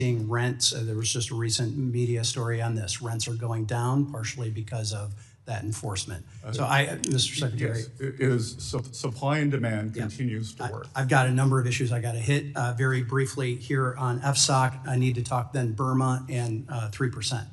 rents. There was just a recent media story on this. Rents are going down partially because of that enforcement. So Mr. Secretary. Yes, it is supply and demand continues to work. I've got a number of issues I got to hit very briefly here on FSOC. I need to talk then Burma and 3%.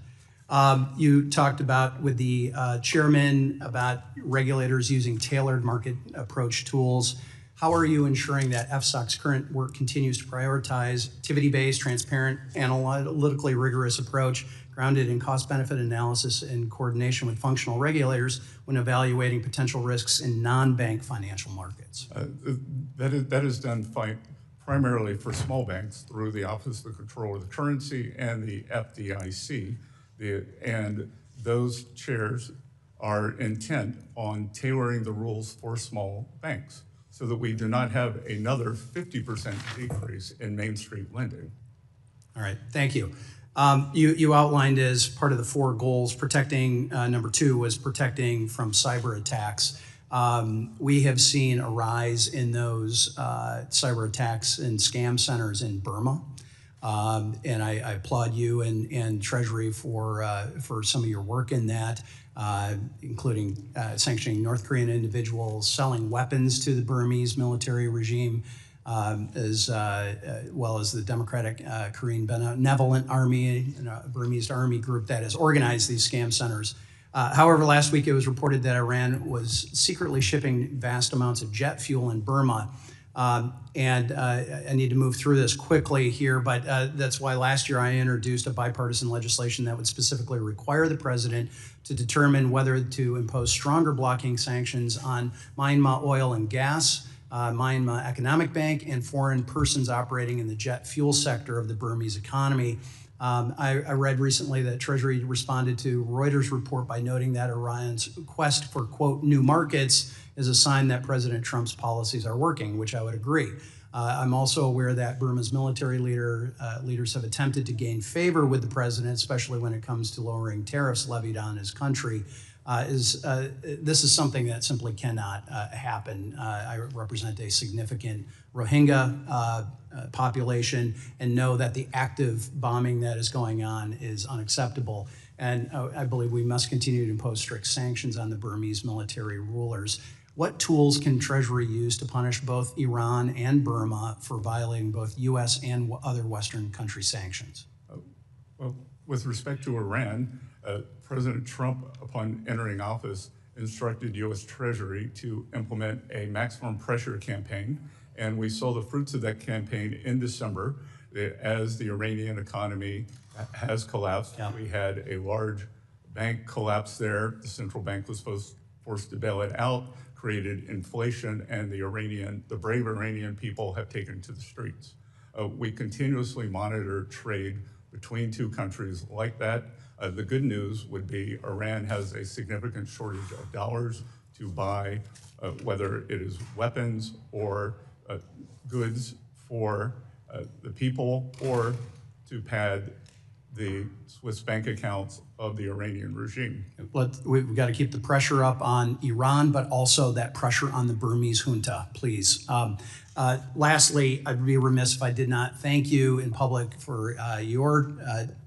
You talked about with the chairman about regulators using tailored market approach tools. How are you ensuring that FSOC's current work continues to prioritize activity-based, transparent, analytically rigorous approach grounded in cost-benefit analysis and coordination with functional regulators when evaluating potential risks in non-bank financial markets? That is done primarily for small banks through the Office of the Controller of the Currency and the FDIC. And those chairs are intent on tailoring the rules for small banks so that we do not have another 50% decrease in Main Street lending. All right, thank you. You outlined as part of the 4 goals, protecting, number 2 was protecting from cyber attacks. We have seen a rise in those cyber attacks in scam centers in Burma. And I applaud you and Treasury for some of your work in that, including sanctioning North Korean individuals, selling weapons to the Burmese military regime, as well as the Democratic Korean Benevolent Army, a Burmese army group that has organized these scam centers. However, last week it was reported that Iran was secretly shipping vast amounts of jet fuel in Burma. And I need to move through this quickly here, but that's why last year I introduced a bipartisan legislation that would specifically require the president to determine whether to impose stronger blocking sanctions on Myanmar oil and gas, Myanmar Economic Bank, and foreign persons operating in the jet fuel sector of the Burmese economy. I read recently that Treasury responded to Reuters' report by noting that Iran's quest for, quote, new markets is a sign that President Trump's policies are working, which I would agree. I'm also aware that Burma's military leaders have attempted to gain favor with the president, especially when it comes to lowering tariffs levied on his country. This is something that simply cannot happen. I represent a significant Rohingya population and know that the active bombing that is going on is unacceptable. And I believe we must continue to impose strict sanctions on the Burmese military rulers. What tools can Treasury use to punish both Iran and Burma for violating both U.S. and other Western country sanctions? Well, with respect to Iran, President Trump, upon entering office, instructed U.S. Treasury to implement a maximum pressure campaign, and we saw the fruits of that campaign in December as the Iranian economy has collapsed. Yeah. We had a large bank collapse there. The central bank was forced to bail it out, created inflation, and the brave Iranian people have taken to the streets. We continuously monitor trade between 2 countries like that. The good news would be Iran has a significant shortage of dollars to buy, whether it is weapons or goods for the people, or to pad the Swiss bank accounts of the Iranian regime. We've got to keep the pressure up on Iran, but also that pressure on the Burmese junta, please. Lastly, I'd be remiss if I did not thank you in public for your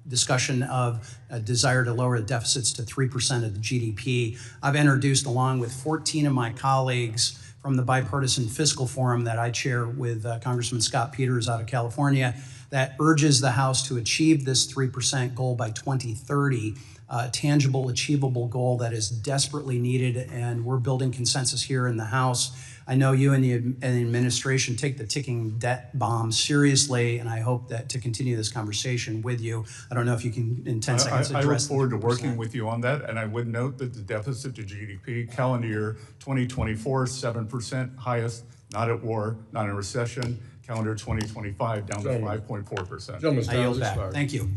discussion of a desire to lower the deficits to 3% of the GDP. I've introduced, along with 14 of my colleagues from the bipartisan Fiscal Forum that I chair with Congressman Scott Peters out of California, that urges the House to achieve this 3% goal by 2030, a tangible, achievable goal that is desperately needed, and we're building consensus here in the House. I know you and the administration take the ticking debt bomb seriously, and I hope that to continue this conversation with you. I don't know if you can, in 10 seconds, address. I look forward to working with you on that, and I would note that the deficit to GDP, calendar year 2024, 7%, highest, not at war, not in recession. Calendar 2025, down to 5.4%. Gentleman's time has expired. Thank you.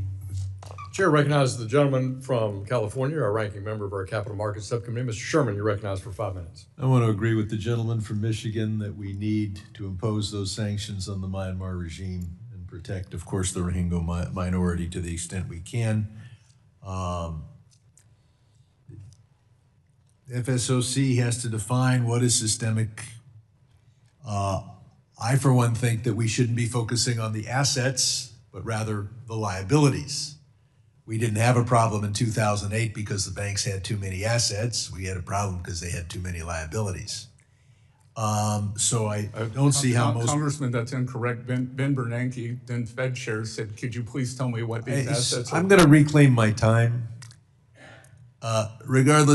Chair recognizes the gentleman from California, our ranking member of our Capital Markets Subcommittee. Mr. Sherman, you're recognized for 5 minutes. I want to agree with the gentleman from Michigan that we need to impose those sanctions on the Myanmar regime and protect, of course, the Rohingya minority to the extent we can. FSOC has to define what is systemic. I, for one, think that we shouldn't be focusing on the assets but rather the liabilities. We didn't have a problem in 2008 because the banks had too many assets. We had a problem because they had too many liabilities. So I don't see how most... Congressman, that's incorrect. Ben Bernanke, then Fed chair, said, could you please tell me what these assets are? I'm going to reclaim my time. Regardless